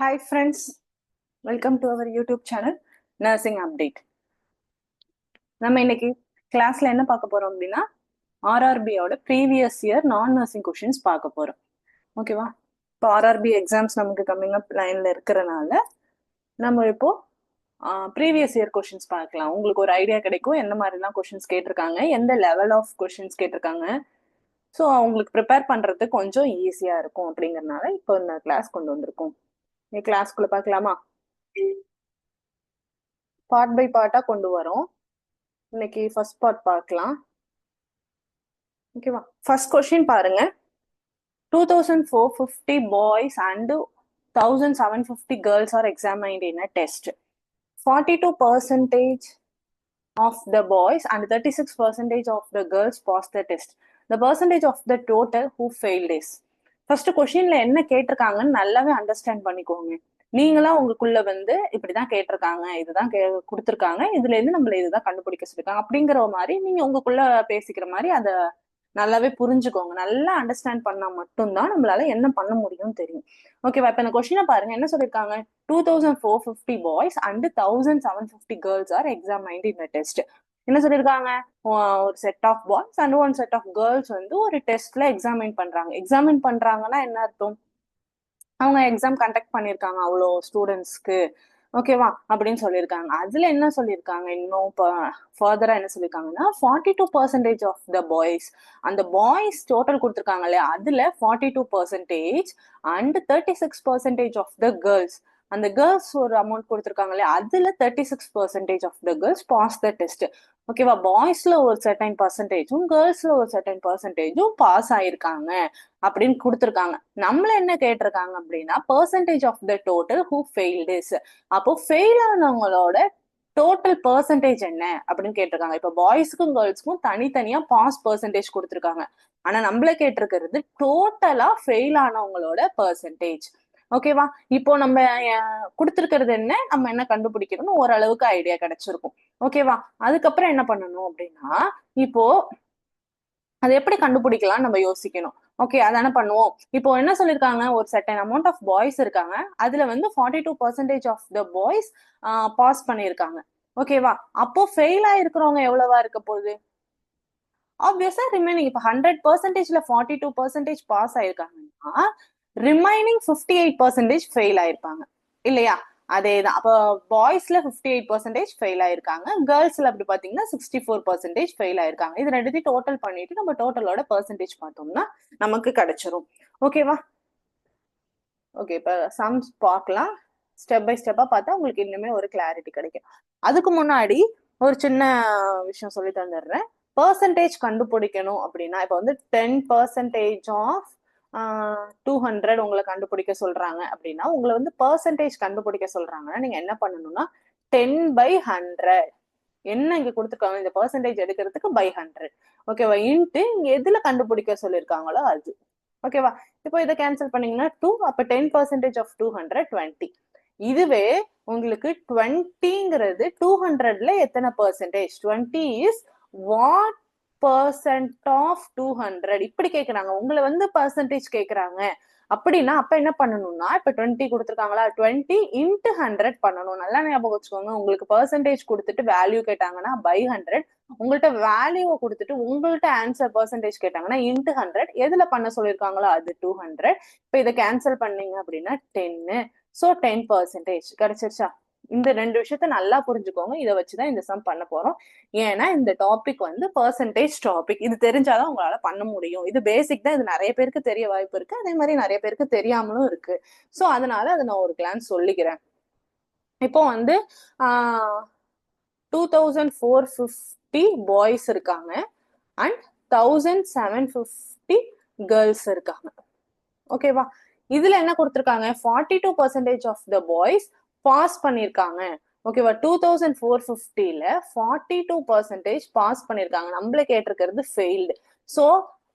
Hi friends, welcome to our YouTube channel Nursing Update. நம்ம இன்னைக்கு கிளாஸ்ல என்ன பார்க்க போறோம் அப்படின்னா ஆர்ஆர்பியோட ப்ரீவியஸ் இயர் நான் நர்சிங் கொஷின்ஸ் பார்க்க போறோம். ஓகேவா? இப்போ ஆர்ஆர்பி எக்ஸாம்ஸ் நமக்கு கம்மிங் அப் லைன்ல இருக்கிறனால நம்ம இப்போ ப்ரீவியஸ் இயர் கொஷின்ஸ் பார்க்கலாம். உங்களுக்கு ஒரு ஐடியா கிடைக்கும் எந்த மாதிரிலாம் கொஷின்ஸ் கேட்டிருக்காங்க, எந்த லெவல் ஆஃப் கொஷின்ஸ் கேட்டிருக்காங்க. ஸோ அவங்களுக்கு ப்ரிப்பேர் பண்றது கொஞ்சம் ஈஸியா இருக்கும் அப்படிங்கறதுனால இப்போ இந்த கிளாஸ் கொண்டு வந்திருக்கோம். கிளாஸ்க்குள்ள பார்க்கலாமா? பார்ட் பை பார்ட்டா கொண்டு வரோம். இன்னைக்கு ஃபர்ஸ்ட் பார்ட் பார்க்கலாம். ஓகேவா? ஃபர்ஸ்ட் கொஸ்டின் பாருங்க. 2450 boys and 1750 girls are examined in a test. 42% of the boys and 36% of the girls passed the test. The percentage of the total who failed is. First கொஸ்டின்ல என்ன கேட்டிருக்காங்கன்னு நல்லாவே understand பண்ணிக்கோங்க. நீங்களா உங்களுக்குள்ள வந்து இப்படிதான் கேட்டிருக்காங்க, இதுதான் கொடுத்துருக்காங்க, இதுல இருந்து நம்மள இதுதான் கண்டுபிடிக்க சொல்லிருக்காங்க அப்படிங்கிற மாதிரி நீங்க உங்களுக்குள்ள பேசிக்கிற மாதிரி அதை நல்லாவே புரிஞ்சுக்கோங்க. நல்லா அண்டர்ஸ்டாண்ட் பண்ணா மட்டும்தான் நம்மளால என்ன பண்ண முடியும்னு தெரியும். ஓகேவா? இப்ப இந்த கொஸ்டினை பாருங்க. என்ன சொல்லிருக்காங்க? 2450 boys and 1750 girls are examined in a test. என்ன சொல்லிருக்காங்க? ஒரு set of boys and one set of girls வந்து ஒரு டெஸ்ட்ல எக்ஸாமின் பண்றாங்க. எக்ஸாமின் பண்றாங்கன்னா என்ன அர்த்தம்? அவங்க எக்ஸாம் கண்டக்ட் பண்ணிருக்காங்க அவ்வளோ ஸ்டூடெண்ட்ஸ்க்கு. ஓகேவா? அப்படின்னு சொல்லியிருக்காங்க. அதுல என்ன சொல்லியிருக்காங்க, இன்னும் ஃபர்தரா என்ன சொல்லியிருக்காங்கன்னா 42% ஆஃப் த பாய்ஸ், அந்த பாய்ஸ் டோட்டல் கொடுத்துருக்காங்க இல்லையா, அதுல 42% அண்ட் 36% ஆஃப் த கேர்ள்ஸ், அந்த கேர்ள்ஸ் ஒரு அமௌண்ட் கொடுத்துருக்காங்க இல்லையா, அதுல 36% of the girls pass the test. ஓகேவா? பாய்ஸ்ல ஒரு சர்டைன் பர்சன்டேஜும் கேர்ள்ஸ்ல ஒரு சர்டைன் பர்சன்டேஜும் பாஸ் ஆயிருக்காங்க அப்படின்னு கொடுத்துருக்காங்க. நம்மள என்ன கேட்டிருக்காங்க அப்படின்னா percentage of the total who failed is. அப்போ ஃபெயில் ஆனவங்களோட டோட்டல் பெர்சன்டேஜ் என்ன அப்படின்னு கேட்டிருக்காங்க. இப்ப பாய்ஸ்க்கும் கேர்ள்ஸ்க்கும் தனித்தனியா பாஸ் பெர்சன்டேஜ் கொடுத்துருக்காங்க. ஆனா நம்மள கேட்டிருக்கிறது டோட்டலா ஃபெயில் ஆனவங்களோட பெர்சன்டேஜ். ஓகேவா? இப்போ நம்ம கொடுத்துருக்கிறது என்ன, நம்ம என்ன கண்டுபிடிக்கணும்னு ஓரளவுக்கு ஐடியா கிடைச்சிருக்கும். ஓகேவா? அதுக்கப்புறம் என்ன பண்ணணும் அப்படின்னா, இப்போ அதை எப்படி கண்டுபிடிக்கலாம் நம்ம யோசிக்கணும். ஓகே, அதான பண்ணுவோம். இப்போ என்ன சொல்லிருக்காங்க, ஒரு சர்டன் அமௌண்ட் ஆஃப் பாய்ஸ் இருக்காங்க, அதுல வந்து 42% ஆஃப் த பாய்ஸ் பாஸ் பண்ணிருக்காங்க. ஓகேவா? அப்போ ஃபெயில் ஆயிருக்கிறவங்க எவ்வளவா இருக்க போகுது? ஆப்வியஸா ரிமைனிங். இப்ப 100%ல 42% பாஸ் ஆயிருக்காங்கன்னா ரிமைனிங் 58% ஃபெயில் ஆயிருப்பாங்க இல்லையா? அதேதான். அப்ப பாய்ஸ்ல 58% ஃபெயில் ஆயிருக்காங்க, கேர்ள்ஸ்ல அப்படி பாத்தீங்கன்னா 64% ஃபெயில் ஆயிருக்காங்க. இது ரெண்டுத்தையும் டோட்டல் பண்ணிட்டு நம்ம டோட்டலோட பெர்சன்டேஜ் பார்த்தோம்னா நமக்கு கிடைச்சிரும். ஓகேவா? ஓகே, இப்ப சம்ஸ் பார்க்கலாம். ஸ்டெப் பை ஸ்டெப்பா பார்த்தா உங்களுக்கு இன்னுமே ஒரு கிளாரிட்டி கிடைக்கும். அதுக்கு முன்னாடி ஒரு சின்ன விஷயம் சொல்லி தந்துடுறேன். பெர்சன்டேஜ் கண்டுபிடிக்கணும் அப்படின்னா, இப்ப வந்து 10% ஆஃப் 200 உங்களை கண்டுபிடிக்க சொல்றாங்க அப்படின்னா, உங்களை வந்து பெர்சன்டேஜ் கண்டுபிடிக்க சொல்றாங்கன்னா நீங்க என்ன பண்ணணும்னா 10/100 என்ன இங்க கொடுத்துருக்காங்க இந்த பெர்சன்டேஜ் எடுக்கிறதுக்கு by 100. ஓகேவா? இன்ட்டு இங்க எதுல கண்டுபிடிக்க சொல்லியிருக்காங்களோ அது. ஓகேவா? இப்போ இதை கேன்சல் பண்ணீங்கன்னா 2, அப்ப 10% ஆஃப் 200 20. இதுவே உங்களுக்கு 20ங்கிறது 200ல எத்தனை பெர்சன்டேஜ்? 20 இஸ் வாட் % ஆஃப் 200 இப்படி கேக்குறாங்க. உங்களை வந்து பெர்சன்டேஜ் கேக்குறாங்க அப்படின்னா அப்ப என்ன பண்ணணும்னா, இப்ப 20 கொடுத்துருக்காங்களா, 20 இன்ட்டு 100 பண்ணணும். நல்லா ஞாபகம் வச்சுக்கோங்க. உங்களுக்கு பெர்சன்டேஜ் கொடுத்துட்டு வேல்யூ கேட்டாங்கன்னா by 100, உங்கள்கிட்ட வேல்யூவை கொடுத்துட்டு உங்கள்கிட்ட ஆன்சர் பெர்சன்டேஜ் கேட்டாங்கன்னா இன்ட்டு 100. எதுல பண்ண சொல்லியிருக்காங்களோ அது 200. இப்ப இதை கேன்சல் பண்ணீங்க அப்படின்னா 10. ஸோ 10% கிடைச்சிருச்சா? இந்த ரெண்டு விஷயத்த நல்லா புரிஞ்சுக்கோங்க. இதை வச்சுதான் இந்த சம் பண்ண போறோம். ஏன்னா இந்த டாபிக் வந்து பெர்சன்டேஜ் டாபிக். இது தெரிஞ்சாதான் உங்களால பண்ண முடியும். இது பேசிக் தான். இது நிறைய பேருக்கு தெரிய வாய்ப்பு இருக்கு, அதே மாதிரி நிறைய பேருக்கு தெரியாமலும் இருக்கு. ஸோ அதனால அதை நான் ஒரு கிளான்ஸ் சொல்லிக்கிறேன். இப்போ வந்து 2450 பாய்ஸ் இருக்காங்க அண்ட் 1750 கேர்ள்ஸ் இருக்காங்க. ஓகேவா? இதுல என்ன கொடுத்துருக்காங்க, 42% ஆஃப் த பாய்ஸ் பாஸ் பண்ணிருக்காங்க. ஓகேவா? 2450ல 42% பாஸ் பண்ணிருக்காங்க. நம்மள கேட்டிருக்கிறது ஃபெயில்டு. ஸோ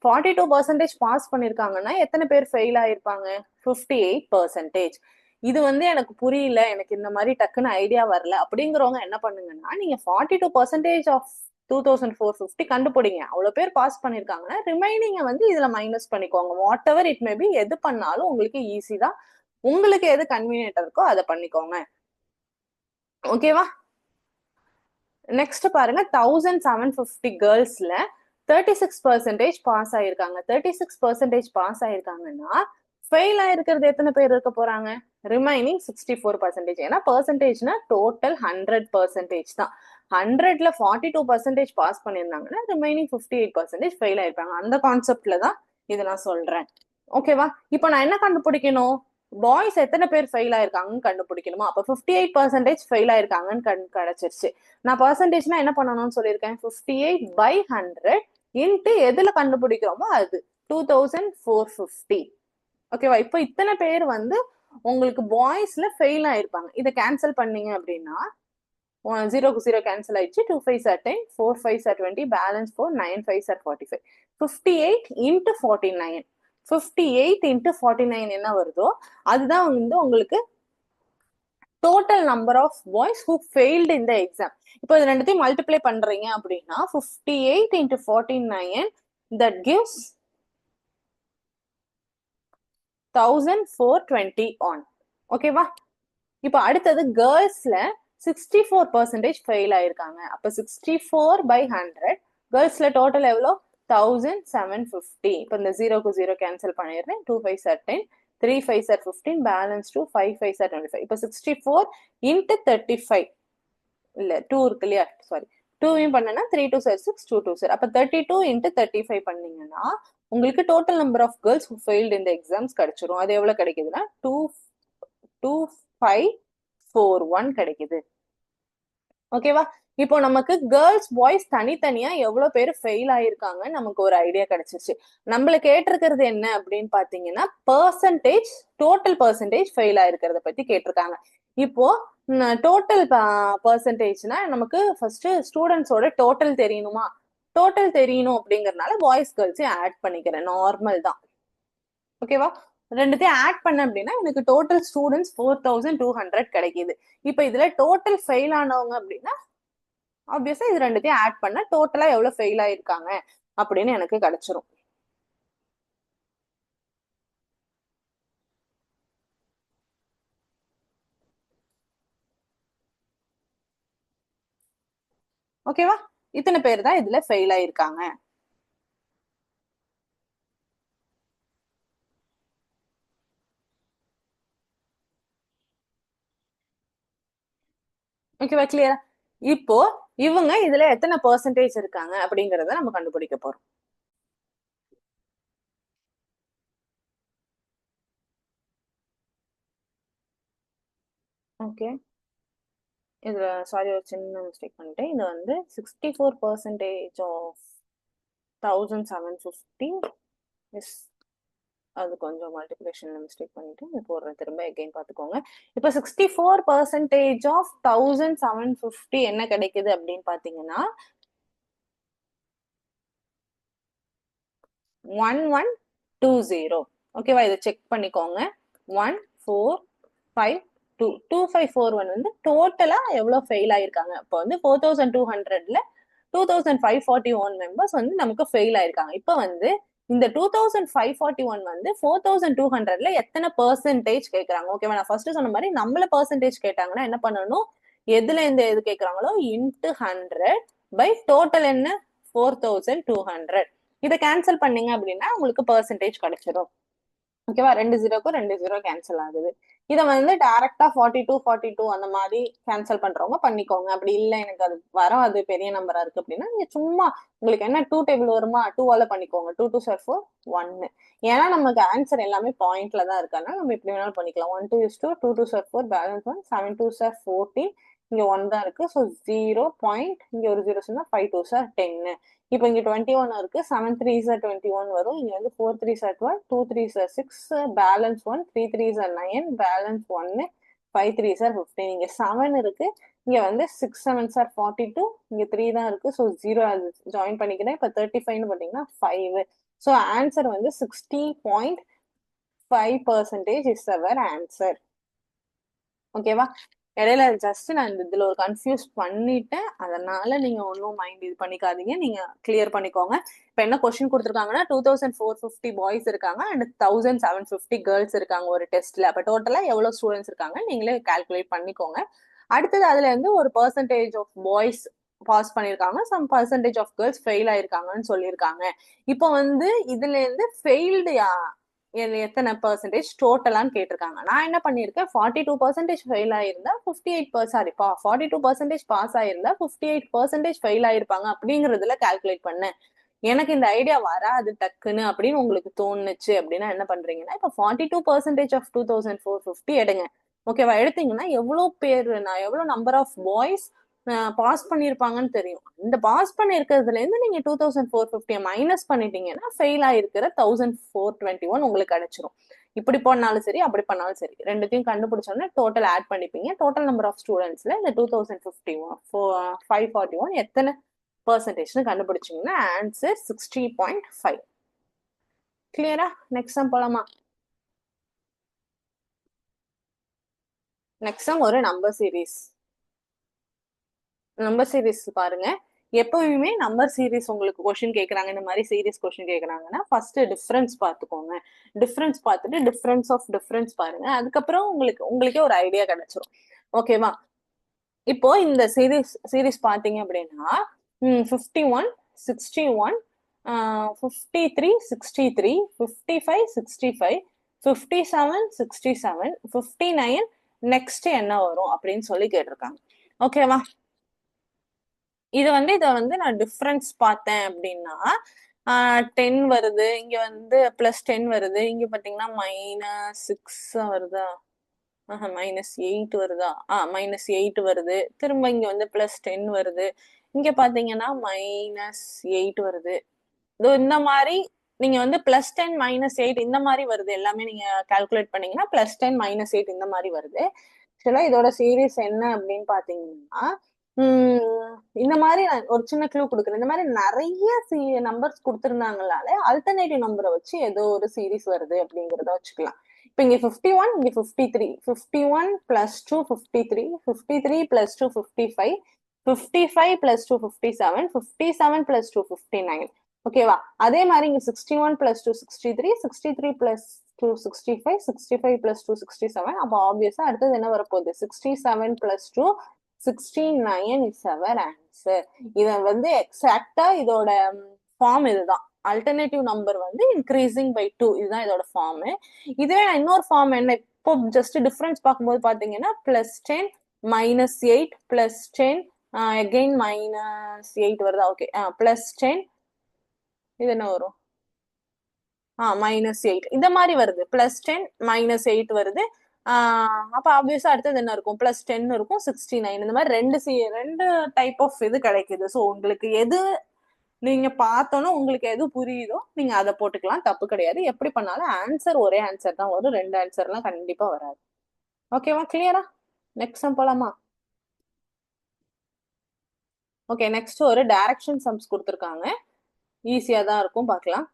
42% பாஸ் பண்ணிருக்காங்கன்னா எத்தனை பேர் ஃபெயில் ஆயிருப்பாங்க? 58%. இது வந்து எனக்கு புரியல, எனக்கு இந்த மாதிரி டக்குன்னு ஐடியா வரல அப்படிங்கிறவங்க என்ன பண்ணுங்கன்னா, நீங்க 42% ஆஃப் 2450 கண்டுபிடிங்க. அவ்வளவு பேர் பாஸ் பண்ணிருக்காங்கன்னா ரிமைனிங்க வந்து இதுல மைனஸ் பண்ணிக்கோங்க. What ever it may be, எது பண்ணாலும் உங்களுக்கு ஈஸி தான். உங்களுக்கு எது கன்வீனியன்ட் இருக்கோ அதை பண்ணிக்கோங்க. ஓகேவா? நெக்ஸ்ட் பாருங்க, 1750 கேர்ள்ஸ்ல 36% பாஸ் ஆயிருக்காங்க. 36% பாஸ் ஆயிருக்காங்கன்னா ஃபெயில் ஆயிருக்கிறது எத்தனை பேர் இருக்க போறாங்க? ரிமைனிங் 64%. ஏன்னா பெர்சன்டேஜ்னா டோட்டல் 100% தான். 100ல 42% பாஸ் பண்ணியிருந்தாங்கன்னா ரிமைனிங் 58% ஃபெயில் ஆயிருப்பாங்க. அந்த கான்செப்ட்ல தான் இதை நான் சொல்றேன். ஓகேவா? இப்போ நான் என்ன கண்டுபிடிக்கணும்? பாய்ஸ் எத்தனை பேர் ஃபெயில் ஆயிருக்காங்கன்னு கண்டுபிடிக்கணுமா? அப்ப 58% ஃபெயில் ஆயிருக்காங்கன்னு கிடைச்சிருச்சு. நான் பர்சன்டேஜ்னா என்ன பண்ணணும்னு சொல்லியிருக்கேன்? 58/100 இன்ட்டு எதுல கண்டுபிடிக்கிறோமோ அது 2450. ஓகேவா? இப்போ இத்தனை பேர் வந்து உங்களுக்கு பாய்ஸ்ல ஃபெயில் ஆயிருப்பாங்க. இதை கேன்சல் பண்ணீங்க அப்படின்னா 0க்கு 0 கேன்சல் ஆயிடுச்சு. 2 5s are 10, 4 5s are 20, balance 4, 9 5s are 45. 58 into 49. 58 into 49 என்ன வருதோ அதுதான் வந்து உங்களுக்கு total number of boys who failed in the exam. இப்போ இது ரெண்டுத்தையும் மல்டிப்ளை பண்றீங்க அப்படின்னா 58 இன்ட்டு 49 தட் கிவ்ஸ் 1420 ஆன். ஓகேவா? இப்போ அடுத்தது கேர்ள்ஸ்ல 64% ஃபெயில் ஆயிருக்காங்க. அப்ப 64/100 கேர்ள்ஸ்ல டோட்டல் எவ்வளோ? 1750. இப்போ இந்த 0க்கு 0 கேன்சல் பண்ணிடுறேன். 2 5s are 10, 3 5s are 15, balance 2, 5 5s are 25. இப்போ 64 இன்ட்டு 35 இல்ல 2 இருக்கு இல்லையா? சாரி, 2 பண்ணனா 3 2s are 6, 2 2s are. அப்ப 32 இன்ட்டு 35 பண்ணீங்கன்னா உங்களுக்கு total number of girls who failed இந்த எக்ஸாம்ஸ் கிடைச்சிரும். அது எவ்வளவு கிடைக்குதுன்னா 2541 கிடைக்குது. ஓகேவா? இப்போ நமக்கு கேர்ள்ஸ் பாய்ஸ் தனித்தனியா எவ்வளவு பேர் ஃபெயில் ஆயிருக்காங்க நமக்கு ஒரு ஐடியா கிடைச்சிருச்சு. நம்மள கேட்டிருக்கிறது என்ன அப்படின்னு பாத்தீங்கன்னா பெர்சன்டேஜ், டோட்டல் பெர்சன்டேஜ் ஃபெயில் ஆயிருக்கிறத பத்தி கேட்டிருக்காங்க. இப்போ டோட்டல் பெர்சன்டேஜ்னா நமக்கு ஃபர்ஸ்ட் ஸ்டூடெண்ட்ஸோட டோட்டல் தெரியணுமா? டோட்டல் தெரியணும் அப்படிங்கறதுனால பாய்ஸ் கேர்ள்ஸையும் ஆட் பண்ணிக்கிறேன். நார்மல் தான். ஓகேவா? ரெண்டுத்தையும் ஆட் பண்ண அப்படின்னா எனக்கு டோட்டல் ஸ்டூடெண்ட்ஸ் 4200 கிடைக்குது. இப்ப இதுல டோட்டல் ஃபெயில் ஆனவங்க அப்படின்னா ஆப்வியஸா இது ரெண்டுத்தையும் ஆட் பண்ண டோட்டலா எவ்வளவு ஃபெயில் ஆயிருக்காங்க அப்படின்னு எனக்கு கிடைச்சிரும். ஓகேவா? இத்தனை பேர் தான் இதுல ஃபெயில் ஆயிருக்காங்க. ஓகேவா? கிளியரா? இப்போ இவங்க இதுல எத்தனை பெர்சன்டேஜ் இருக்காங்க அப்படிங்கறத நம்ம கண்டுபிடிக்க போறோம். ஓகே, இதுல சாரி ஒரு சின்ன மிஸ்டேக் பண்ணிட்டேன். இது வந்து 64% ஆஃப் 1750 இஸ், அது கொஞ்சம் மல்டிபிகேஷன்ல மிஸ்டேக் பண்ணிட்டு இது போடுறேன். திரும்ப எகைன் பாத்துக்கோங்க. இப்ப 64% ஆஃப் 1750 என்ன கிடைக்குது அப்படின்னு பாத்தீங்கன்னா 1120. ஓகேவா? இதை செக் பண்ணிக்கோங்க. 1452 2541 வந்து டோட்டலா எவ்வளவு ஃபெயில் ஆயிருக்காங்க. இப்போ வந்து 4200ல 2541 மெம்பர்ஸ் வந்து நமக்கு ஃபெயில் ஆயிருக்காங்க. இப்ப வந்து இந்த 2541 வந்து 4200ல எத்தனை பெர்சன்டேஜ் கேட்கறாங்க. ஓகேவா? நான் ஃபர்ஸ்ட் சொன்ன மாதிரி நம்மள பெர்சன்டேஜ் கேட்டாங்கன்னா என்ன பண்ணணும்? எதுல இந்த எது கேட்கறாங்களோ இன்ட்டு 100 பை டோட்டல் என்ன 4200. இதை கேன்சல் பண்ணீங்க அப்படின்னா உங்களுக்கு பெர்சன்டேஜ் கிடைச்சிடும். ஓகேவா? 2 0க்கும் 2 0 கேன்சல் ஆகுது. இதை வந்து டைரக்டா 42 அந்த மாதிரி கேன்சல் பண்றவங்க பண்ணிக்கோங்க. அப்படி இல்லை எனக்கு அது வராது பெரிய நம்பரா இருக்கு அப்படின்னா நீங்க சும்மா உங்களுக்கு என்ன 2 டேபிள் வருமா 2ஆல பண்ணிக்கோங்க. 2 2s are 4 1. ஏன்னா நமக்கு ஆன்சர் எல்லாமே பாயிண்ட்ல தான் இருக்கனால நம்ம எப்படி வேணாலும் பண்ணிக்கலாம். 1 2 is 2, 2 2s are 4, balance 1, 7 2s are 14, இங்க 1 தான் இருக்கு. ஸோ 0 பாயிண்ட், இங்க ஒரு 0 சொன்னா 5 2s are 10. இப்போ இங்க 21 இருக்கு. 7 3s are 21 வரும். இங்க வந்து 4 3s are 12, 2 3s are 6, balance 1, 3 3s are 9, balance 1, 5 3s are 15. இங்க 7 இருக்கு. இங்க வந்து 6 7s are 42, இங்க 3 தான் இருக்கு. ஸோ 0 ஜாயின் பண்ணிக்கிறேன். இப்போ 35 பாத்தீங்கன்னா 5. ஸோ ஆன்சர் வந்து 60.5% இஸ் அவர் ஆன்சர். ஓகேவா? இடையில ஜஸ்ட் நான் இதுல ஒரு கன்ஃபியூஸ் பண்ணிட்டேன், அதனால நீங்க ஒன்றும் மைண்ட் இது பண்ணிக்காதீங்க, நீங்க கிளியர் பண்ணிக்கோங்க. இப்ப என்ன கொஸ்டின் கொடுத்துருக்காங்கன்னா 2450 பாய்ஸ் இருக்காங்க அண்ட் 1750 கேர்ள்ஸ் இருக்காங்க ஒரு டெஸ்ட்ல. அப்ப டோட்டலா எவ்வளவு ஸ்டூடெண்ட்ஸ் இருக்காங்க நீங்களே கால்குலேட் பண்ணிக்கோங்க. அடுத்தது அதுல இருந்து ஒரு பெர்சன்டேஜ் ஆஃப் பாய்ஸ் பாஸ் பண்ணிருக்காங்க, some percentage of girls fail ஆயிருக்காங்கன்னு சொல்லியிருக்காங்க. இப்போ வந்து இதுல இருந்து ஃபெயில்டு எத்தனை பெர்சன்டேஜ் டோட்டலான்னு கேட்டிருக்காங்க. நான் என்ன பண்ணிருக்கேன், 42% ஃபெயில் ஆயிருந்தா 58 சாரிப்பா 42% பாஸ் ஆயிருந்தா 58% ஃபெயில் ஆயிருப்பாங்க அப்படிங்கறதுல கால்குலேட் பண்ணேன். எனக்கு இந்த ஐடியா வராது டக்குன்னு அப்படின்னு உங்களுக்கு தோணுச்சு அப்படின்னா என்ன பண்றீங்கன்னா, இப்ப 42% ஆஃப் 2450 எடுங்க. ஓகேவா? எடுத்தீங்கன்னா எவ்வளவு பேர், நான் எவ்வளவு நம்பர் ஆஃப் பாய்ஸ் பாஸ் பண்ணிருப்பாங்கன்னு தெரியும். இந்த பாஸ் பண்ணிருக்கிறதுல இருந்து நீங்க 2450 மைனஸ் பண்ணிட்டீங்கன்னா ஃபெயில் ஆயிருக்கிற 1421 உங்களுக்கு கிடைச்சிரும். இப்படி பண்ணாலும் சரி அப்படி பண்ணாலும் சரி, ரெண்டுத்தையும் கண்டுபிடிச்சோன்னா டோட்டல் ஆட் பண்ணிப்பீங்க. டோட்டல் நம்பர் ஆஃப் ஸ்டூடெண்ட்ஸ்ல இந்த 541 எத்தனை பெர்சன்டேஜ்னு கண்டுபிடிச்சீங்கன்னா ஆன்சர் 60.5. கிளியரா? நெக்ஸ்ட் சம் போலாமா? நெக்ஸ்ட் சம் ஒரு நம்பர் சீரீஸ். நம்பர் சீரீஸ் பாருங்க. எப்பவுமே நம்பர் சீரீஸ் உங்களுக்கு கொஸ்டின் கேக்குறாங்க, இந்த மாதிரி சீரீஸ் கொஸ்டின் கேக்குறாங்கன்னா ஃபர்ஸ்ட் டிஃபரன்ஸ் பார்த்துக்கோங்க. டிஃபரன்ஸ் பார்த்துட்டு டிஃபரன்ஸ் ஆஃப் டிஃபரன்ஸ் பாருங்க. அதுக்கப்புறம் உங்களுக்கே ஒரு ஐடியா கிடைச்சிரும். ஓகேவா? இப்போ இந்த சீரீஸ் பாத்தீங்க அப்படின்னா 51 61 53 63 55 65 57 67 59 நெக்ஸ்ட் என்ன வரும் அப்படின்னு சொல்லி கேட்டிருக்காங்க. ஓகேவா? இதை வந்து நான் டிஃபரன்ஸ் பார்த்தேன் அப்படின்னா 10 வருது, இங்க வந்து +10 வருது, இங்க பாத்தீங்கன்னா -6 வருதா, -8 வருதா, -8 வருது, திரும்ப இங்க வந்து +10 வருது, இங்க பாத்தீங்கன்னா -8 வருது. இந்த மாதிரி நீங்க வந்து +10 -8 இந்த மாதிரி வருது. எல்லாமே நீங்க கால்குலேட் பண்ணீங்கன்னா +10 -8 இந்த மாதிரி வருது. ஆக்சுவலா இதோட சீரீஸ் என்ன அப்படின்னு பாத்தீங்கன்னா, இந்த மாதிரி நான் ஒரு சின்ன க்ளூ கொடுக்குறேன். இந்த மாதிரி நிறைய நம்பர்ஸ் கொடுத்துருந்தாங்கனாலே அல்டர்னேட்டிவ் நம்பரை வச்சு ஏதோ ஒரு சீரீஸ் வருது அப்படிங்கிறத வச்சுக்கலாம். இப்ப இங்க 51, இங்க 53, 51 + 2 53, 53 + 2 55, 55 + 2 57, 57 + 2 59. ஓகேவா? அதே மாதிரி இங்க 61 + 2 63, 63 + 2 65, 65 + 2 67. அப்போ ஆப்வியஸா அடுத்தது என்ன வரப்போகுது, 67 + 2 69 is our answer. இத வந்து எக்ஸாக்டா இதோட ஃபார்ம் இதுதான். அல்டர்னேட்டிவ் நம்பர் வந்து இன்க்ரீசிங் பை 2, இதுதான் இதோட ஃபார்ம். இதுவே இன்னொரு ஃபார்ம் என்ன, இப்போ ஜஸ்ட் டிஃபரன்ஸ் பார்க்கும்போது பாத்தீங்கன்னா +10 -8 +10 அகைன் -8 வருதா? ஓகே, +10 இது என்ன வரும், -8 இந்த மாதிரி வருது. +10 -8 வருது. அப்ப ஆப்வியஸா அடுத்தது என்ன இருக்கும், +10 இருக்கும், 69. இந்த மாதிரி ரெண்டு டைப் ஆஃப் இது கிடைக்குது. ஸோ உங்களுக்கு எது நீங்க பார்த்தோன்னா உங்களுக்கு எது புரியுதோ நீங்க அதை போட்டுக்கலாம், தப்பு கிடையாது. எப்படி பண்ணாலும் ஆன்சர் ஒரே ஆன்சர் தான் வரும், ரெண்டு ஆன்சர்லாம் கண்டிப்பா வராது. ஓகேவா? கிளியரா? நெக்ஸ்ட் சம் போலாமா? ஓகே, நெக்ஸ்ட் ஒரு டைரக்ஷன் சம்ஸ் கொடுத்துருக்காங்க. ஈஸியா தான் இருக்கும், பார்க்கலாம்.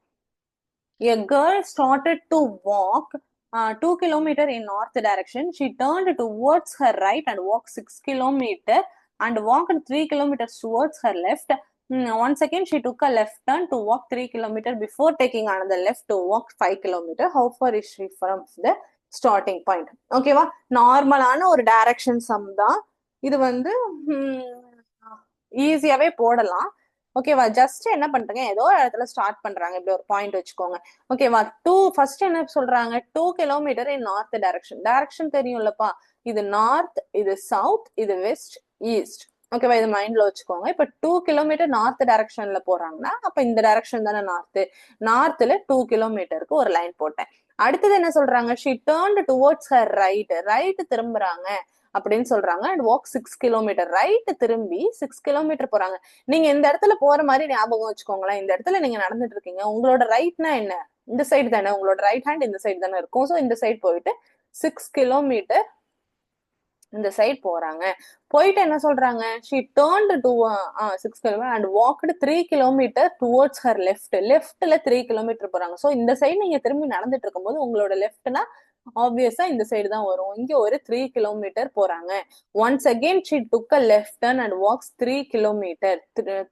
A girl started to walk 2 kilometers in north direction. She turned towards her right and walked 6 kilometers and walked 3 kilometers towards her left. Once again, she took a left turn to walk 3 kilometers before taking another left to walk 5 kilometers. How far is she from the starting point? ஓகேவா? நார்மலான ஒரு direction some தான் இது. வந்து ஈஸியாவே போடலாம். ஓகேவா? Just என்ன பண்றீங்க, ஏதோ இடத்துல ஸ்டார்ட் பண்றாங்க, இப்படி ஒரு பாயிண்ட் வச்சுக்கோங்க. ஓகேவா? ஃபர்ஸ்ட் என்ன சொல்றாங்க, 2 கிலோமீட்டர் இன் நார்த் டைரக்ஷன் தெரியும்லப்பா. இது நார்த், இது சவுத், இது வெஸ்ட், ஈஸ்ட். ஓகேவா? இது மைண்ட்ல வச்சுக்கோங்க. இப்ப 2 கிலோமீட்டர் நார்த் டைரக்ஷன்ல போறாங்கன்னா அப்ப இந்த டைரக்ஷன் தானே நார்த்ல 2 கிலோமீட்டருக்கு ஒரு லைன் போட்டேன். அடுத்தது என்ன சொல்றாங்க, she turned towards her right திரும்புறாங்க அப்படின்னு சொல்றாங்க. அண்ட் வாக் 6 கிலோமீட்டர், ரைட் திரும்பி 6 கிலோமீட்டர் போறாங்க. நீங்க இந்த இடத்துல போற மாதிரி ஞாபகம் வச்சுக்கோங்களேன். இந்த இடத்துல நீங்க நடந்துட்டு இருக்கீங்க, உங்களோட ரைட்னா என்ன, இந்த சைடு தானே, உங்களோட ரைட் ஹேண்ட் இந்த சைடு தானே இருக்கும். ஸோ இந்த சைடு போயிட்டு 6 கிலோமீட்டர் இந்த சைடு போறாங்க. போயிட்டு என்ன சொல்றாங்க, she turned to 6 kilometre and walked 3 kilometre towards her லெஃப்ட்ல 3 கிலோமீட்டர் போறாங்க. ஸோ இந்த சைடு நீங்க திரும்பி நடந்துட்டு இருக்கும்போது உங்களோட லெஃப்ட்னா ஆப்வியஸா இந்த சைடு தான் வரும். இங்க ஒரு 3 கிலோமீட்டர் போறாங்க. Once again she took a left turn and walks 3 kilometre.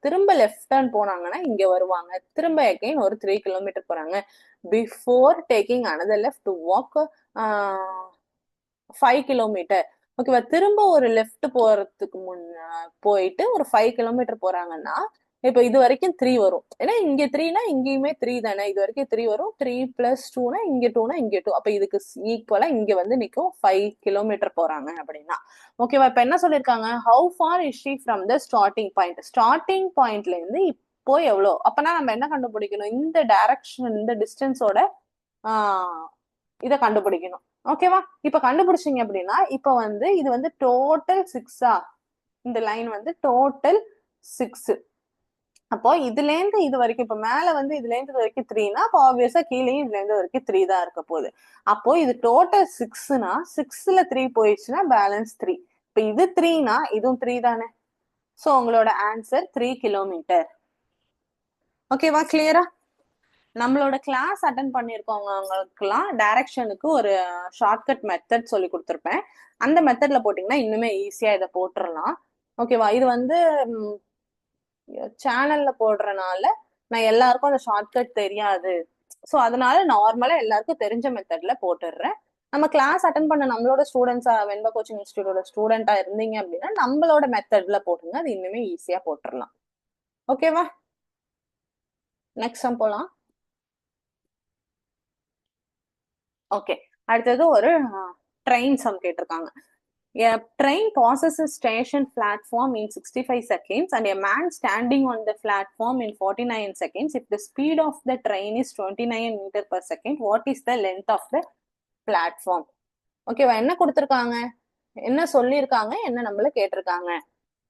திரும்ப லெஃப்ட் டர்ன் போனாங்கன்னா இங்க வருவாங்க. திரும்ப அகெயின் ஒரு 3 கிலோமீட்டர் போறாங்க. Before taking another left to walk 5 kilometre. ஓகேவா, திரும்ப ஒரு லெஃப்ட் போறதுக்கு போயிட்டு ஒரு 5 கிலோமீட்டர் போறாங்கன்னா இப்ப இது வரைக்கும் 3 வரும். ஏன்னா இங்க 3னா இங்கேயுமே 3 தானே, இது வரைக்கும் 3 வரும். 3 பிளஸ் 2னா இங்க 2னா இங்க 2. அப்ப இதுக்கு ஈக்குவலா இங்க வந்து நிக்கும் 5 கிலோமீட்டர் போறாங்க அப்படின்னா. ஓகேவா, இப்ப என்ன சொல்லிருக்காங்க, how for is she from the starting point. Starting பாயிண்ட்ல இருந்து இப்போ எவ்வளோ, அப்பனா நம்ம என்ன கண்டுபிடிக்கணும், இந்த டைரக்ஷன் இந்த டிஸ்டன்ஸோட இதை கண்டுபிடிக்கணும். ஓகேவா, இப்ப கண்டுபிடிச்சிங்க அப்படின்னா இப்ப வந்து இது வந்து டோட்டல் 6ஆ, இந்த லைன் வந்து டோட்டல் 6. அப்போ இதுல இருந்து இது வரைக்கும், இப்ப மேல வந்து இதுல இருந்து இது வரைக்கும் 3னா அப்போ ஆப்வியஸா கீழேயும் இதுல இருந்து வரைக்கும் 3 தான் இருக்க போகுது. அப்போ இது டோட்டல் 6னா 6ல 3 போயிடுச்சுன்னா பேலன்ஸ் 3. இப்ப இது 3னா இதுவும் 3 தானே. சோ உங்களோட ஆன்சர் 3 கிலோமீட்டர். ஓகேவா, கிளியரா? நம்மளோட கிளாஸ் அட்டன் பண்ணிருக்கவங்களுக்குலாம் டைரக்ஷனுக்கு ஒரு ஷார்ட்கட் மெத்தட் சொல்லி கொடுத்துருப்பேன். அந்த மெத்தட்ல போட்டீங்கன்னா இன்னுமே ஈஸியா இதை போட்டுடலாம். ஓகேவா, இது வந்து சேனல்ல போடுறனால நான் எல்லாருக்கும் அந்த ஷார்ட்கட் தெரியாது. ஸோ அதனால நார்மலா எல்லாருக்கும் தெரிஞ்ச மெத்தட்ல போட்டுடுறேன். நம்ம கிளாஸ் அட்டன் பண்ண நம்மளோட ஸ்டூடெண்ட்ஸா, வெண்பா கோச்சிங் இன்ஸ்டியூட்டோட ஸ்டூடெண்டா இருந்தீங்க அப்படின்னா நம்மளோட மெத்தட்ல போட்டுங்க, அது இன்னுமே ஈஸியா போட்டுடலாம். ஓகேவா, நெக்ஸ்ட் சம் போலாம். ஓகே, அடுத்தது ஒரு ட்ரெயின் சம் கேட்டிருக்காங்க. A train passes a station platform in 65 seconds and a man standing on the platform in 49 seconds. If the speed of the train is 29 meter per second, what is the length of the platform? ஓகேவா, என்ன கொடுத்துருக்காங்க, என்ன சொல்லியிருக்காங்க, என்ன நம்மள கேட்டிருக்காங்க.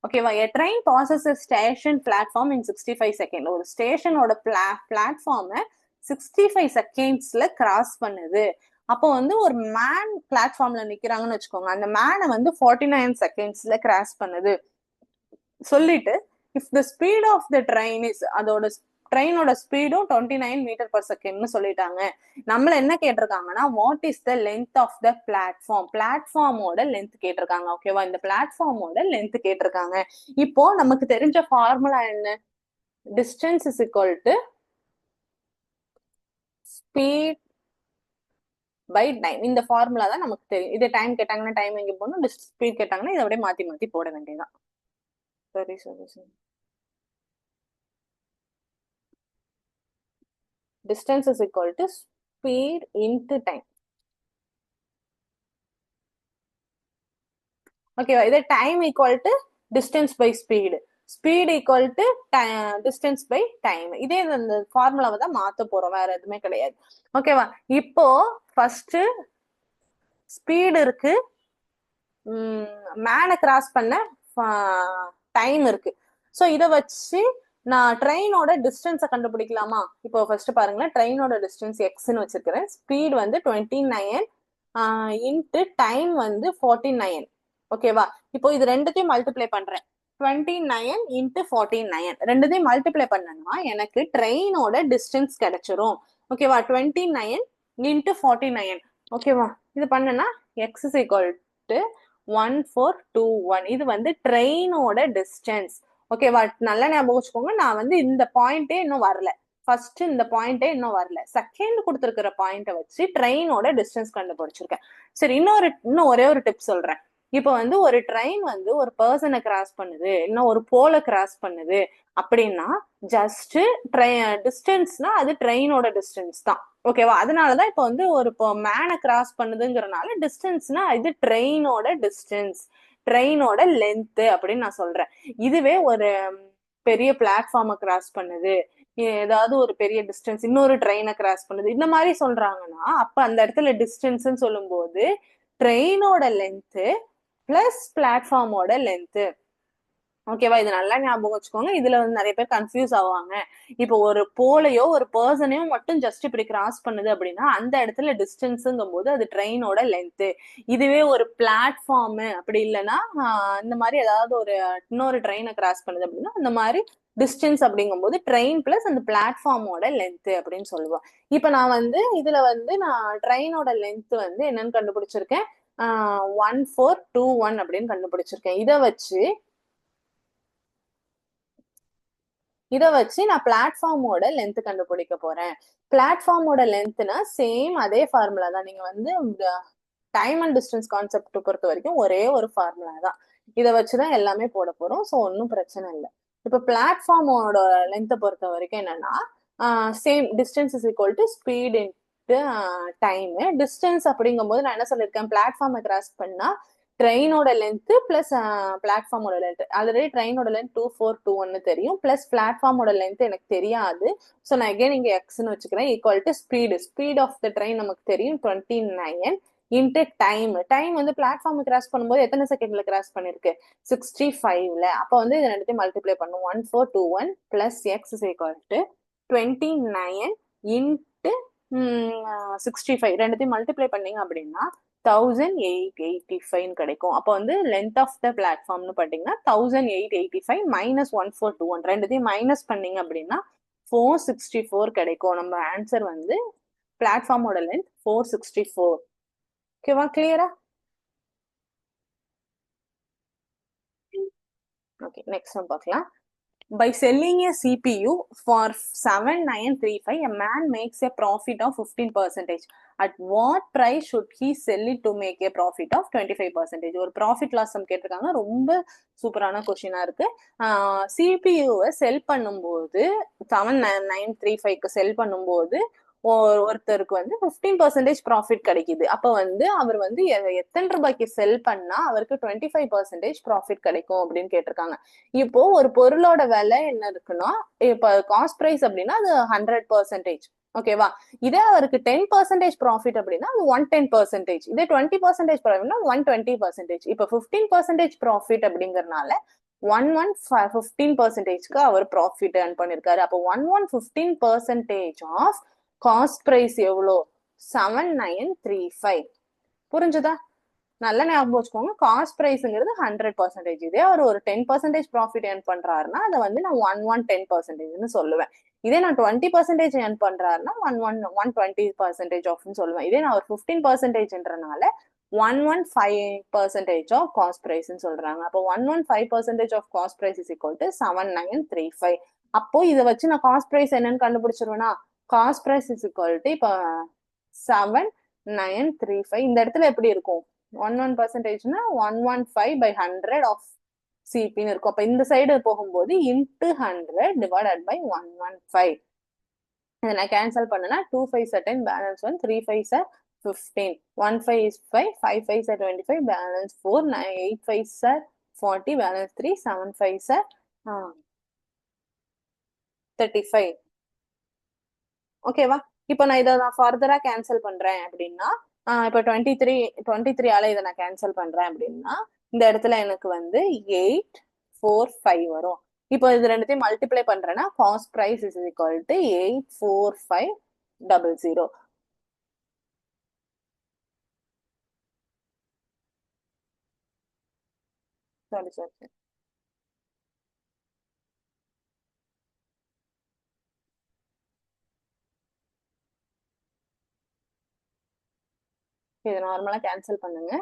ஓகேவா, a train passes a station platform in 65 seconds. ஒரு ஸ்டேஷனோட பிளாட்ஃபார்மை 65 செகண்ட்ஸ்ல கிராஸ் பண்ணுது. அப்போ வந்து ஒரு மேன் பிளாட்ஃபார்ம்ல நிக்கிறாங்கன்னு வச்சுக்கோங்க, அந்த மேனை வந்து 49 செகண்ட்ஸ்ல கிராஸ் பண்ணுது சொல்லிட்டு, if the speed of the train is, அதோட ட்ரெயினோட ஸ்பீடும் 29 மீட்டர் பர் செகண்ட்னு சொல்லிட்டாங்க. நம்மள என்ன கேட்டிருக்காங்கன்னா what is the length of the platform, பிளாட்ஃபார்மோட லென்த் கேட்டிருக்காங்க. ஓகேவா, இந்த பிளாட்ஃபார்மோட லென்த் கேட்டிருக்காங்க. இப்போ நமக்கு தெரிஞ்ச ஃபார்முலா என்ன, distance is equal to speed by time. இந்த ஃபார்முலா தான் நமக்கு தெரியும். இது டைம் கேட்டாங்கன்னா டைம் எங்க போகணும், ஸ்பீட் கேட்டாங்கன்னா இதை அப்படியே மாத்தி மாத்தி போட வேண்டியதான். சரி சரி சரி. Distance is equal to speed into time. ஓகேவா, இது time equal to distance by speed, speed equal to distance by time. இதே இந்த ஃபார்முலாவை தான் மாத்த போறோம், வேற எதுவுமே கிடையாது. ஓகேவா, இப்போ ஃபர்ஸ்ட் ஸ்பீடு இருக்கு, மேனை கிராஸ் பண்ண டைம் இருக்கு. ஸோ இதை வச்சு நான் ட்ரெயினோட டிஸ்டன்ஸை கண்டுபிடிக்கலாமா. இப்போ ஃபர்ஸ்ட் பாருங்களேன், ட்ரெயினோட டிஸ்டன்ஸ் எக்ஸ்ன்னு வச்சிருக்கிறேன், ஸ்பீட் வந்து 29 இன்ட்டு டைம் வந்து 49. ஓகேவா, இப்போ இது ரெண்டுத்தையும் மல்டிப்ளை பண்றேன், 29 இன்ட்டு 49 ரெண்டுத்தையும் மல்டிப்ளை பண்ணனா எனக்கு ட்ரெயினோட டிஸ்டன்ஸ் கிடைச்சிரும். ஓகேவா, 29 இன்ட்டு 49. ஓகேவா, இது பண்ணனா எக்ஸ் இஸ் ஈக்குவல் டு 1421. இது வந்து ட்ரெயினோட டிஸ்டன்ஸ். ஓகேவா, நல்லா ஞாபகம் வச்சுக்கோங்க, நான் வந்து இந்த பாயிண்டே இன்னும் வரல, ஃபர்ஸ்ட் இந்த பாயிண்டே இன்னும் வரல, செகண்ட் கொடுத்துருக்கிற பாயிண்ட வச்சு ட்ரெயினோட டிஸ்டன்ஸ் கண்டுபிடிச்சிருக்கேன். சரி, இன்னும் ஒரே ஒரு டிப் சொல்றேன். இப்போ வந்து ஒரு ட்ரெயின் வந்து ஒரு பர்சனை கிராஸ் பண்ணுது, இன்னும் ஒரு போலை கிராஸ் பண்ணுது அப்படின்னா ஜஸ்ட் டிஸ்டன்ஸ்னா அது ட்ரெயினோட டிஸ்டன்ஸ் தான். ஓகேவா, அதனாலதான் இப்போ வந்து ஒரு மேனை கிராஸ் பண்ணுதுங்கிறனால டிஸ்டன்ஸ்னா இது ட்ரெயினோட டிஸ்டன்ஸ், ட்ரெயினோட லென்த் அப்படின்னு நான் சொல்றேன். இதுவே ஒரு பெரிய பிளாட்ஃபார்மை கிராஸ் பண்ணுது, ஏதாவது ஒரு பெரிய டிஸ்டன்ஸ் இன்னொரு ட்ரெயினை கிராஸ் பண்ணுது, இந்த மாதிரி சொல்றாங்கன்னா அப்ப அந்த இடத்துல டிஸ்டன்ஸ் சொல்லும் போது ட்ரெயினோட லென்த் பிளஸ் பிளாட்ஃபார்மோட லென்த். ஓகேவா, இது நல்லா ஞாபகம் வச்சுக்கோங்க, இதுல வந்து நிறைய பேர் கன்ஃபியூஸ் ஆவாங்க. இப்போ ஒரு போலையோ ஒரு பர்சனையோ மட்டும் ஜஸ்ட் இப்படி கிராஸ் பண்ணுது அப்படின்னா அந்த இடத்துல டிஸ்டன்ஸுங்கும் போது அது ட்ரெயினோட லென்த். இதுவே ஒரு பிளாட்ஃபார்ம் அப்படி இல்லைன்னா இந்த மாதிரி ஏதாவது ஒரு இன்னொரு ட்ரெயினை கிராஸ் பண்ணுது அப்படின்னா அந்த மாதிரி டிஸ்டன்ஸ் அப்படிங்கும்போது ட்ரெயின் பிளஸ் அந்த பிளாட்ஃபார்மோட லென்த் அப்படின்னு சொல்லுவோம். இப்ப நான் வந்து இதுல வந்து நான் ட்ரெயினோட லென்த் வந்து என்னன்னு கண்டுபிடிச்சிருக்கேன், 1421 அப்படின்னு கண்டுபிடிச்சிருக்கேன். இதை வச்சு நான் பிளாட்ஃபார்மோட லென்த் கண்டுபிடிக்க போறேன். பிளாட்ஃபார்மோட லென்த்னா சேம் அதே ஃபார்முலா தான். நீங்க வந்து டைம் அண்ட் டிஸ்டன்ஸ் கான்செப்ட் பொறுத்த வரைக்கும் ஒரே ஒரு ஃபார்முலா தான். இதை வச்சுதான் எல்லாமே போட போறோம். ஸோ ஒன்றும் பிரச்சனை இல்லை. இப்ப பிளாட்ஃபார்மோட லென்த்தை பொறுத்த வரைக்கும் என்னன்னா, same distance is equal to speed into time. Distance அப்படிங்கும்போது நான் என்ன சொல்லியிருக்கேன், பிளாட்ஃபார்மை கிராஸ் பண்ணா ட்ரெயினோட லென்த் பிளஸ் பிளாட்ஃபார்மோட லென்த். ஆல்ரெடி ட்ரெயினோட லென்த் 2421 தெரியும், பிளஸ் பிளாட்ஃபார்மோட லென்த் எனக்கு தெரியாது. ஸோ நான் அகைன் இங்க எக்ஸ்ன்னு வச்சுக்கிறேன். Equal to speed of the train நமக்கு தெரியும் 29 இன்ட்டு டைம் வந்து பிளாட்ஃபார்ம் கிராஸ் பண்ணும்போது எத்தனை செகண்ட்ல கிராஸ் பண்ணிருக்கு, 65ல. அப்போ வந்து இது ரெண்டுத்தையும் மல்டிப்ளை பண்ணும். 1421 plus X is equal to 29 into 65. ரெண்டுத்தையும் மல்டிப்ளை பண்ணீங்க அப்படின்னா 1885 கிடைக்கும். அப்போ வந்து லென்த் ஆஃப் த பிளாட்ஃபார்ம்னு பார்த்தீங்கன்னா 1885 மைனஸ் 1421 ரெண்டுத்தையும் மைனஸ் பண்ணீங்க அப்படின்னா 464 கிடைக்கும். நம்ம ஆன்சர் வந்து பிளாட்ஃபார்மோட லென்த் 464. ஓகேவா, கிளியரா? ஓகே, நெக்ஸ்ட் ஒன் பார்க்கலாம். By selling a CPU for 7935, a man makes a profit of 15%. At what price should he sell it to make a profit of 25%? ஒரு ப்ராஃபிட் லாஸ் சம் கேட்டிருக்காங்க. ரொம்ப சூப்பரான கொஸ்டினா இருக்கு. சிபியூவை செல் பண்ணும்போது 7935க்கு செல் பண்ணும்போது ஒருத்தருக்கு வந்து 15% ப்ராஃபிட் கிடைக்குது. அப்ப வந்து அவர் வந்து எத்தனை ரூபாய்க்கு செல் பண்ணா அவருக்கு 25% ப்ராஃபிட் கிடைக்கும் அப்படின்னு கேட்டிருக்காங்க. இப்போ ஒரு பொருளோட விலை என்ன இருக்குன்னா, இப்ப காஸ்ட் பிரைஸ் அப்படின்னா அது 100%. ஓகேவா? இதே அவருக்கு 10% ப்ராஃபிட் அப்படின்னா அது 110%. இதே 20% ப்ராஃபிட்னா 120%. இப்ப 15% ப்ராஃபிட் அப்படிங்கறதுனால 15%க்கு அவர் ப்ராஃபிட் earn பண்ணிருக்காரு. அப்போ 15% ஆஃப் காஸ்ட் பிரைஸ் எவ்வளோ, 7935. புரிஞ்சுதா? நல்ல ஞாபகம் வச்சுக்கோங்க. காஸ்ட் பிரைஸ்ங்கிறது 100%. இதே அவர் ஒரு 10% ப்ராஃபிட் ஏர்ன் பண்றாருன்னா அதை வந்து நான் 110%ன்னு சொல்லுவேன். இதே நான் 20% ஏர்ன் பண்றாருன்னா 120% ஆஃப்னு சொல்லுவேன். இதே நான் ஒரு 15%ன்றனால 115% ஆஃப் காஸ்ட் பிரைஸ்ன்னு சொல்றாங்க. அப்போ 115% of cost price is equal to 7935. அப்போ இதை வச்சு நான் காஸ்ட் பிரைஸ் என்னன்னு கண்டுபிடிச்சிருவேன்னா, cost price is equal to இப்போ 7935 இந்த இடத்துல எப்படி இருக்கும், 11%னா 115/100 ஆஃப் சிபின்னு இருக்கும். அப்ப இந்த சைடு போகும்போது இன்ட்டு 100 டிவைடட் பை 115. இதை நான் கேன்சல் பண்ணனா 2 5s are 10, balance 1, 3 5s are 15, 1 5 is 5, 5 5s are 25, balance 4, 8 5s are 40, balance 3, 7 5s are 35. ஓகேவா? இப்போ நான் இதை ஃபர்தரா கேன்சல் பண்றேன் அப்படின்னா, இப்போ 23ஆல இதை நான் கேன்சல் பண்றேன் அப்படின்னா இந்த இடத்துல எனக்கு வந்து 845 வரும். இப்போ இது ரெண்டுத்தையும் மல்டிப்ளை பண்றேன்னா cost price is equal to 84500. சரி சரி சரி. இதை நார்மலா கேன்சல் பண்ணுங்க.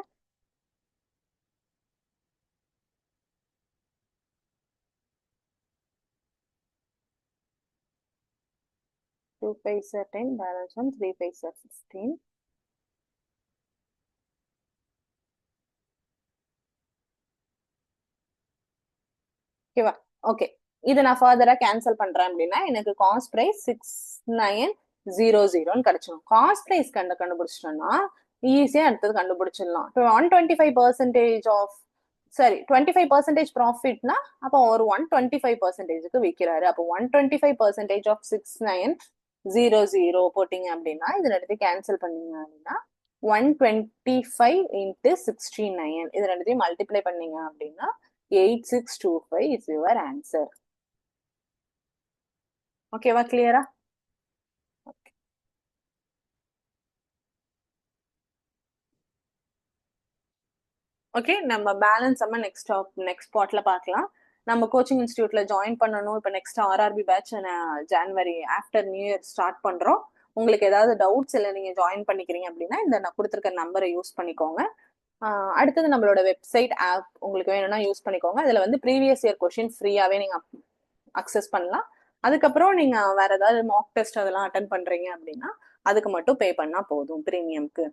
Two 5s are 10, balance 1, 3 5s are 15. ஓகேவா? ஓகே, இதை நான் ஃபர்தரா கேன்சல் பண்றேன் அப்படின்னா எனக்கு காஸ்ட் பிரைஸ் 6900 கிடைச்சிடும். காஸ்ட் பிரைஸ் கண்டுபிடிச்சிட்டோம்னா ஈஸியா அடுத்தது கண்டுபிடிச்சிடலாம். 125% ஆஃப் சரி 25% ப்ராஃபிட்னா அப்போ ஒரு 125%க்கு விற்கிறாரு. அப்போ 125% ஆஃப் 6900 போட்டீங்க அப்படின்னா இது ரெண்டுத்தையும் கேன்சல் பண்ணீங்க அப்படின்னா 125 இன்ட்டு 69 இது ரெண்டுத்தையும் மல்டிப்ளை பண்ணீங்க அப்படின்னா 8625 is your answer. ஓகேவா, கிளியரா? ஓகே, நம்ம பேலன்ஸ் நம்ம நெக்ஸ்ட் பார்ட்ல பார்க்கலாம். நம்ம கோச்சிங் இன்ஸ்டியூட்ல ஜாயின் பண்ணணும். இப்போ next RRB batch January after new year start பண்றோம். உங்களுக்கு ஏதாவது டவுட்ஸ் இல்லை நீங்க ஜாயின் பண்ணிக்கிறீங்க அப்படின்னா இந்த நான் கொடுத்துருக்க நம்பரை யூஸ் பண்ணிக்கோங்க. அடுத்தது நம்மளோட வெப்சைட் ஆப் உங்களுக்கு வேணும்னா யூஸ் பண்ணிக்கோங்க. இதுல வந்து ப்ரீவியஸ் இயர் கொஸ்டின் ஃப்ரீயாவே நீங்க அக்சஸ் பண்ணலாம். அதுக்கப்புறம் நீங்க வேற ஏதாவது மாக் டெஸ்ட் அதெல்லாம் அட்டன் பண்றீங்க அப்படின்னா அதுக்கு மட்டும் பே பண்ணா போதும் ப்ரீமியம்க்கு.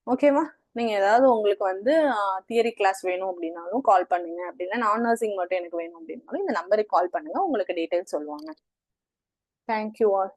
ஓகேவா? நீங்க ஏதாவது உங்களுக்கு வந்து தியரி கிளாஸ் வேணும் அப்படின்னாலும் கால் பண்ணுங்க. அப்படின்னா நான் நர்சிங் மட்டும் எனக்கு வேணும் அப்படின்னாலும் இந்த நம்பருக்கு கால் பண்ணுங்க, உங்களுக்கு டீட்டெயில்ஸ் சொல்லுவாங்க. Thank you all.